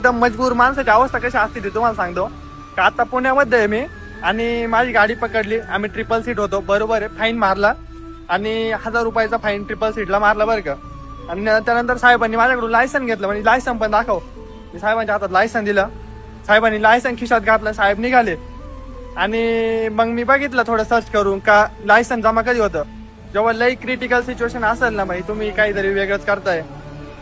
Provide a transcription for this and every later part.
एकदम मजबूर माणसाची अवस्था कशी असते ती तुम्हाला सांगतो का. आता पुण्यामध्ये आहे मी आणि माझी गाडी पकडली, आम्ही ट्रिपल सीट होतो बरोबर आहे, फाईन मारला आणि 1000 रुपयाचा फाईन ट्रिपल सीटला मारला बरं का. आणि त्यानंतर साहेबांनी माझ्याकडून लायसन घेतलं, म्हणजे लायसन पण दाखव. मी साहेबांच्या हातात लायसन दिलं, साहेबांनी लायसन खिशात घातलं, साहेब निघाले. आणि मग मी बघितलं थोडं सर्च करून का लायसन जमा कधी होतं. जेव्हा लई क्रिटिकल सिच्युएशन असेल ना, म्हणजे तुम्ही काहीतरी वेगळंच करताय,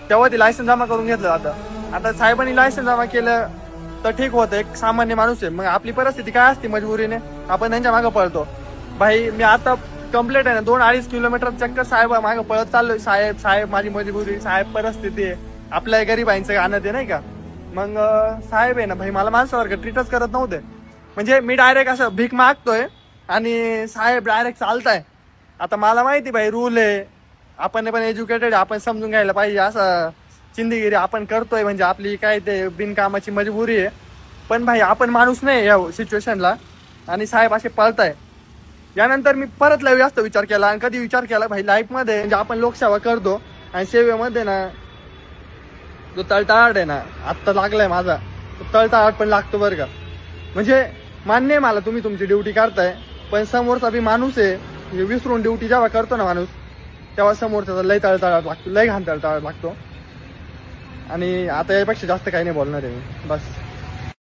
तेव्हा ते लायसन जमा करून घेतलं जातं. आता साहेबांनी लायसन जमा केलं तर ठीक होतं, एक सामान्य माणूस आहे. मग आपली परिस्थिती काय असते मजबुरीने, आपण त्यांच्या मागं पळतो. भाई मी आता कंप्लीट आहे ना 2-2.5 किलोमीटर चक्कर साहेब मागं पळत चाललोय. साहेब साहेब माझी मजबुरी, साहेब परिस्थिती आहे, आपल्या गरीबांचं गाणं ते नाही का. मग साहेब आहे ना भाई मला माणसासारखं ट्रीटच करत नव्हते. म्हणजे मी डायरेक्ट असं भीक मागतोय आणि साहेब डायरेक्ट चालताय. आता मला माहिती भाई रूल आहे, आपण पण एज्युकेटेड, आपण समजून घ्यायला पाहिजे. असं चिंदगिरी आपण करतोय म्हणजे आपली काय ते बिनकामाची मजबुरी आहे. पण भाई आपण माणूस नाही या सिच्युएशनला, आणि साहेब असे पळताय. यानंतर मी परत लय जास्त विचार केला, आणि कधी विचार केला भाई लाईफमध्ये म्हणजे आपण लोकसेवा करतो आणि सेवेमध्ये ना जो तळतळाट आहे ना आत्ता लागलाय माझा, तो तळतळाट पण लागतो बरं का. म्हणजे मान्य आहे मला तुम्ही तुमची ड्युटी करताय, पण समोरचा बी माणूस आहे. विसरून ड्युटी जेव्हा करतो ना माणूस, तेव्हा समोरचा लय तळतळाट लागतो, लय घाण तळतळाट लागतो. आणि आता यापेक्षा जास्त काही नाही बोलणार आहे मी, बस.